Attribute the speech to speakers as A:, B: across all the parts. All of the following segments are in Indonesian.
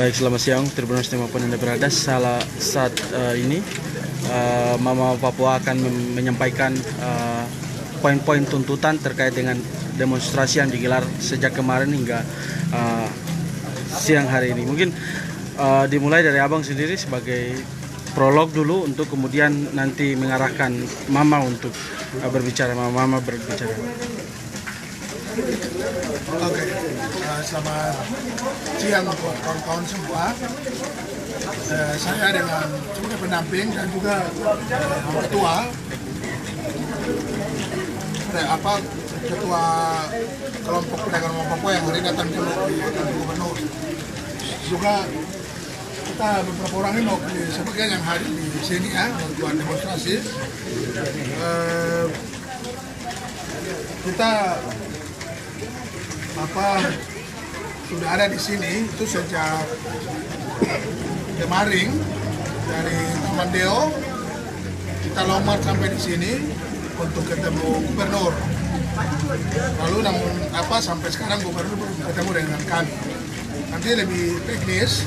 A: Baik, selamat siang Tribuners dimanapun Anda berada. Saat ini Mama Papua akan menyampaikan poin-poin tuntutan terkait dengan demonstrasi yang digelar sejak kemarin hingga siang hari ini. Mungkin dimulai dari Abang sendiri sebagai prolog dulu, untuk kemudian nanti mengarahkan Mama untuk berbicara. Mama berbicara.
B: Oke, selamat siang untuk kawan-kawan semua. Saya dengan sebagai pendamping dan juga ketua kelompok pedagang Mama Papua yang hari ini datang ke gubernur. Juga kita beberapa orang ini mau sebagian yang hari di sini ya untuk demonstrasi. Kita sudah ada di sini itu sejak kemarin dari Taman Deo. Kita lompat sampai di sini untuk ketemu gubernur. Lalu namun sampai sekarang gubernur belum ketemu dengan kami. Nanti lebih teknis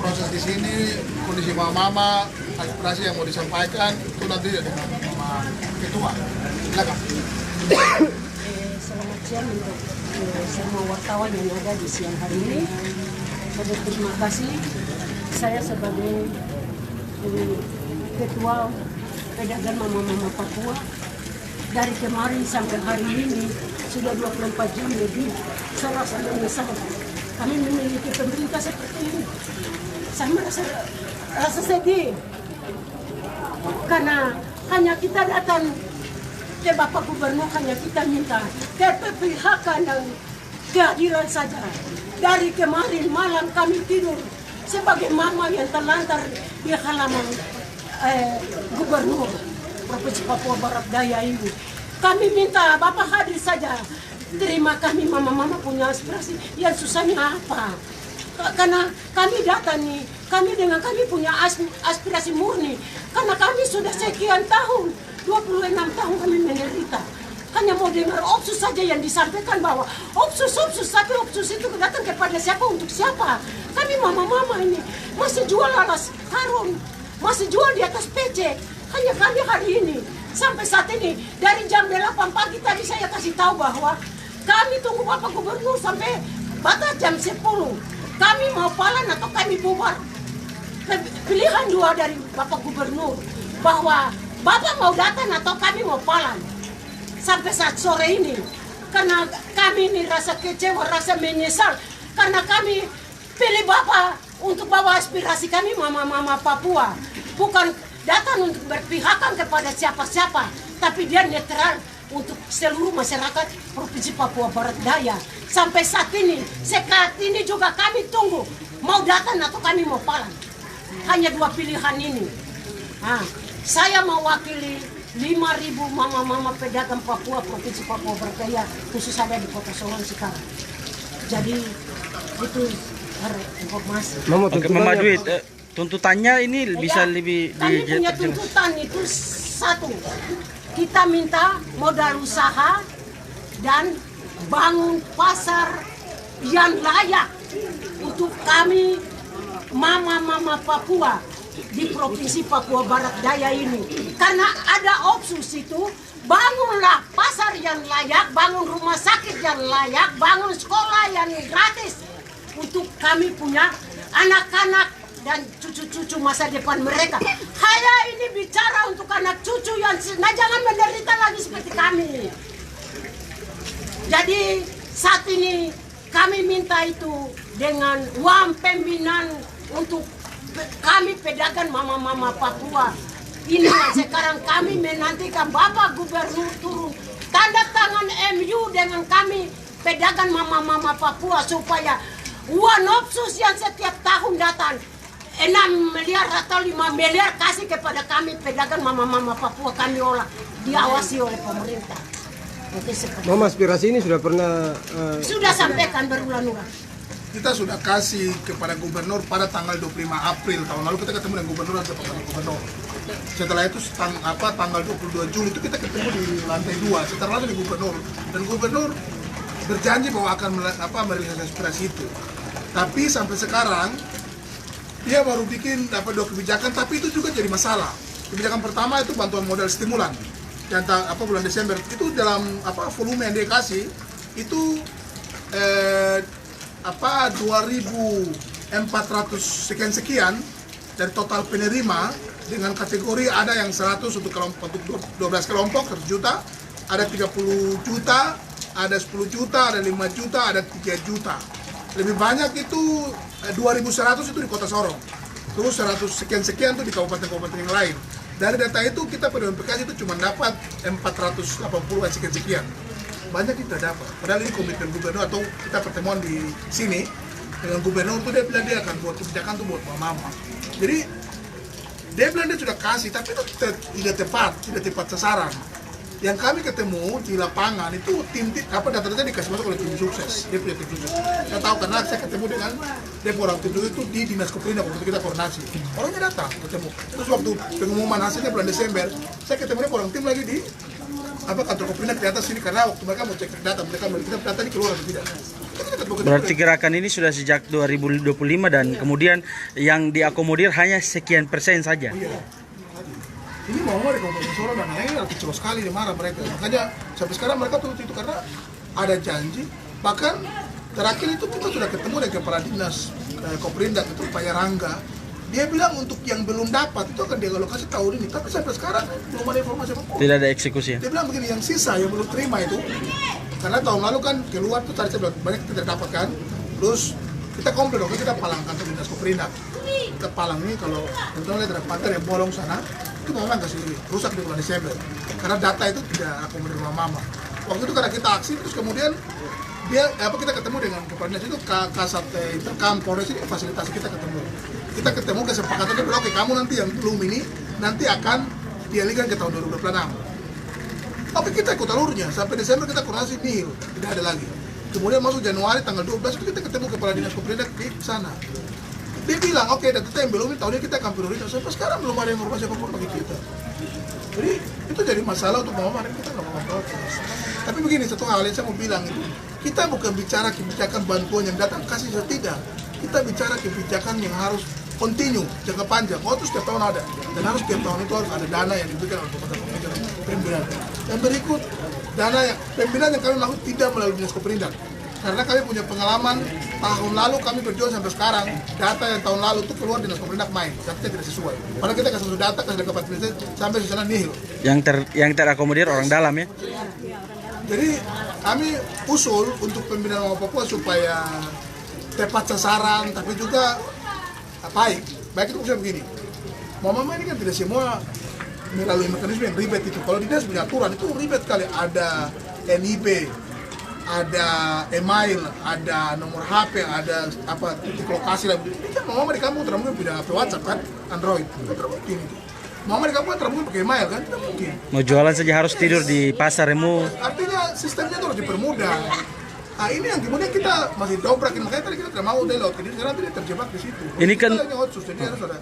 B: proses di sini, kondisi mama-mama, aspirasi yang mau disampaikan itu nanti dengan Mama Ketua. Silakan.
C: Selamat siang untuk semua wartawan yang ada di siang hari ini. Terima kasih. Saya sebagai Ketua Pedagang Mama Papua, dari kemarin sampai hari ini sudah 24 jam lebih. Saya rasa menyesal kami memiliki pemerintah seperti ini. Saya rasa sedih karena hanya kita datang ke Bapak Gubernur, hanya kita minta keberpihakan dan kehadiran saja. Dari kemarin malam kami tidur sebagai mama yang terlantar di halaman Gubernur Provinsi Papua Barat Daya ini. Kami minta Bapak hadir saja. Terima kami mama-mama punya aspirasi. Yang susahnya apa? Karena kami datang nih, kami punya aspirasi murni. Karena kami sudah sekian tahun, 26 tahun kami menderita. Hanya mau dengar opsus saja yang disampaikan bahwa opsus, tapi opsus itu datang kepada siapa, untuk siapa. Kami mama-mama ini masih jual alas karung, masih jual di atas PC. Hanya kami hari ini, sampai saat ini, dari jam 8 pagi tadi saya kasih tahu bahwa kami tunggu Bapak Gubernur sampai batas jam 10. Kami mau palan atau kami bubar. Pilihan dua dari Bapak Gubernur, bahwa Bapak mau datang atau kami mau palan. Sampai saat sore ini, karena kami ini rasa kecewa, rasa menyesal, karena kami pilih Bapak untuk bawa aspirasi kami mama-mama Papua, bukan datang untuk berpihakan kepada siapa-siapa, tapi dia netral untuk seluruh masyarakat Provinsi Papua Barat Daya. Sampai saat ini juga kami tunggu mau datang atau kami mau palang. Hanya dua pilihan ini. Saya mewakili 5.000 mama-mama pedagang Papua Provinsi Papua Barat Daya, khusus ada di Kota Sorong sekarang. Jadi itu informasi.
A: Mama Duit, tuntutannya ini bisa lebih
C: kami punya tuntutan itu satu. Kita minta modal usaha dan bangun pasar yang layak untuk kami mama-mama Papua di Provinsi Papua Barat Daya ini. Karena ada opsus itu, bangunlah pasar yang layak, bangun rumah sakit yang layak, bangun sekolah yang gratis untuk kami punya anak-anak dan cucu-cucu masa depan mereka. Saya ini bicara untuk anak cucu yang jangan menderita lagi seperti kami. Jadi saat ini kami minta itu dengan uang pembinaan untuk kami pedagang mama-mama Papua. Ini yang sekarang kami menantikan Bapak Gubernur turun tanda tangan MU dengan kami pedagang mama-mama Papua, supaya uang opsus yang setiap tahun datang 6 miliar atau 5 miliar kasih kepada kami pedagang mama-mama Papua, kami olah, diawasi oleh pemerintah.
D: Mama, aspirasi ini sudah pernah
C: sudah sampaikan berulang-ulang.
B: Kita sudah kasih kepada gubernur pada tanggal 25 April tahun lalu. Kita ketemu dengan gubernur dan Bapak Gubernur. Setelah itu tanggal 22 Juli itu kita ketemu di lantai 2. Setelah itu di gubernur, dan gubernur berjanji bahwa akan merilis aspirasi itu. Tapi sampai sekarang dia baru bikin dapat 2 kebijakan, tapi itu juga jadi masalah. Kebijakan pertama itu bantuan modal stimulan. Yang bulan Desember itu dalam volume yang dia kasih itu 2.400 sekian dari total penerima, dengan kategori ada yang 100 untuk 12 kelompok 100 juta, ada 30 juta, ada 10 juta, ada 5 juta, ada 3 juta. Lebih banyak itu 2.100 itu di Kota Sorong, terus 100 sekian itu di kabupaten-kabupaten yang lain. Dari data itu kita pada MPKS itu cuma dapat 480 sekian. Banyak kita dapat. Padahal ini komitmen gubernur, atau kita pertemuan di sini dengan gubernur itu dia bilang dia akan buat kebijakan tuh buat mama. Jadi dia bilang dia sudah kasih, tapi itu tidak tepat sasaran. Yang kami ketemu di lapangan itu data-data dikasih masuk oleh tim sukses, dia punya tim sukses. Saya tahu karena saya ketemu dengan dia orang tim sukses itu di Dinas Koperindak waktu kita koordinasi. Orangnya datang ketemu. Terus waktu pengumuman hasilnya bulan Desember, saya ketemu dia orang tim lagi di kantor Koperindak di atas sini, karena waktu mereka mau cek data, mereka melihat data ini keluar atau tidak.
A: Berarti gerakan ini sudah sejak 2025 dan kemudian yang diakomodir hanya sekian persen saja.
B: Iya. Ini mau di Kabupaten Sorong dan ini kecewa sekali, dia marah mereka. Makanya sampai sekarang mereka turut itu karena ada janji. Bahkan terakhir itu kita sudah ketemu dengan kepala dinas Koperindak itu Pak Yarangga. Dia bilang untuk yang belum dapat itu akan dialokasi tahun ini. Tapi sampai sekarang belum ada informasi apa-apa.
A: Tidak ada eksekusi.
B: Dia bilang begini, yang sisa yang belum terima itu, karena tahun lalu kan keluar tuh tadi saya bilang banyak kita tidak dapatkan. Terus kita komplain, kita palang kantor dinas Koperindak. Kita palang ini kalau teman-teman lihat ada pantai yang bolong sana, itu memang kasih rusak di bulan Desember karena data itu tidak akomodir mama. Waktu itu karena kita aksi, terus kemudian kita ketemu dengan kepala dinas itu Kasat Interkam Polres ini fasilitasi kita ketemu kesepakatan dia bilang, oke kamu nanti yang belum ini nanti akan dialihkan ke tahun 2026. Tapi kita ikut alurnya sampai Desember kita koordinasi nihil, tidak ada lagi. Kemudian masuk Januari tanggal 12 itu kita ketemu kepala dinas Koperindak di sana. Dia bilang, oke, data yang belum ini tahun ini kita akan prioritas. Sampai sekarang belum ada informasi apapun bagi kita. Jadi itu jadi masalah untuk mama, kita nggak mau protes. Tapi begini, satu hal yang saya mau bilang itu, kita bukan bicara kebijakan bantuan yang datang kasih atau tidak. Kita bicara kebijakan yang harus continue, jangka panjang. Itu setiap tahun ada. Dan harus setiap tahun itu harus ada dana yang diberikan oleh pemerintah pembinaan. Dan berikut, dana yang pembinaan yang kami lakukan tidak melalui dinas Koperindak. Karena kami punya pengalaman, tahun lalu kami berjuang sampai sekarang, data yang tahun lalu itu keluar dinas Koperindak main, tapi tidak sesuai. Padahal kita kasih data, kasih dapat sampai di sana nihil.
A: Yang terakomodir orang dalam ya?
B: Jadi kami usul untuk pembinaan Mama Papua supaya tepat sasaran, tapi juga baik. Baik itu maksudnya begini, Mama ini kan tidak semua melalui mekanisme yang ribet itu. Kalau di dinas punya aturan itu ribet kali, ada NIB, ada email, ada nomor HP, ada titik lokasi lah. Ini kan mama di kampung tidak mungkin punya HP WhatsApp kan, Android, tidak mungkin itu. Mama di kampung tidak mungkin pakai email kan, tidak mungkin.
A: Mau jualan saja harus tidur di pasar remu.
B: Artinya sistemnya itu harus dipermudah. Nah ini yang kemudian kita masih dobrakin, makanya tadi kita tidak mau download, jadi sekarang tidak terjebak di situ.
A: Ini kan
B: jadi harus ada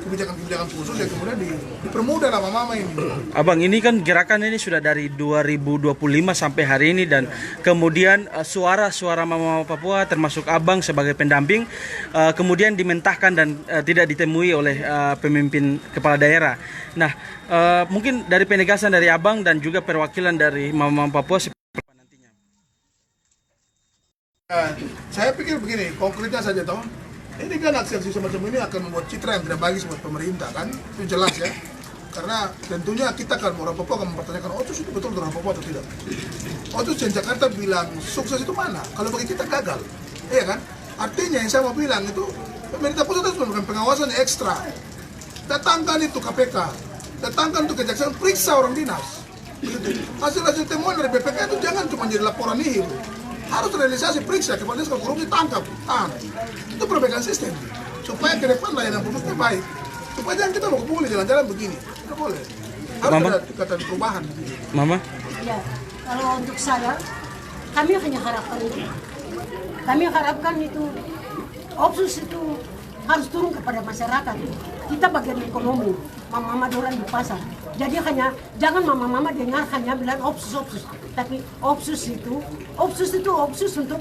B: kebijakan-kebijakan khusus yang kemudian dipermudah lah mama ini.
A: Abang, ini kan gerakan ini sudah dari 2025 sampai hari ini dan kemudian suara-suara Mama Papua termasuk Abang sebagai pendamping kemudian dimentahkan dan tidak ditemui oleh pemimpin kepala daerah. Nah, mungkin dari penegasan dari Abang dan juga perwakilan dari Mama Papua seperti apa nantinya?
B: Saya pikir begini, konkretnya saja toh. Ini kan aksi-aksi semacam ini akan membuat citra yang tidak bagus buat pemerintah kan, itu jelas ya. Karena tentunya kita kan orang Papua akan mempertanyakan, Otus itu betul orang Papua atau tidak? Otus yang Jakarta bilang sukses itu mana? Kalau bagi kita gagal, iya kan? Artinya yang saya mau bilang itu pemerintah pusat harus memberikan pengawasan ekstra. Datangkan itu KPK, datangkan itu kejaksaan, periksa orang dinas. Hasil-hasil temuan dari BPK itu jangan cuma jadi laporan nihil. Harus realisasi, periksa, kepala dinas kalau korupsi tangkap, tahan. Itu perbaikan sistem supaya ke depan layanan publiknya baik. Supaya jangan kita mau kepulih jalan-jalan begini, tidak boleh. Harus ada tingkatan perubahan.
A: Mama?
C: Ya, kalau untuk saya, kami hanya harapkan itu. Kami harapkan itu, Opsus itu harus turun kepada masyarakat. Kita bagian ekonomi, mama-mama dorang di pasar. Jadi hanya jangan mama-mama dengar hanya bilang Opsus, tapi Opsus itu untuk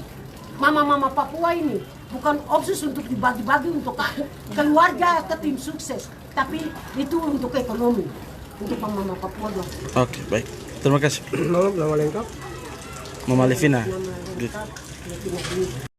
C: mama-mama Papua ini. bukan opsus untuk dibagi-bagi untuk keluarga atau tim sukses, tapi itu untuk ekonomi, untuk Mama Papua dong.
A: Oke, baik. Terima kasih.
D: Nama lengkap?
A: Mama Levina.
C: Nama lengkap, Levina Dwi.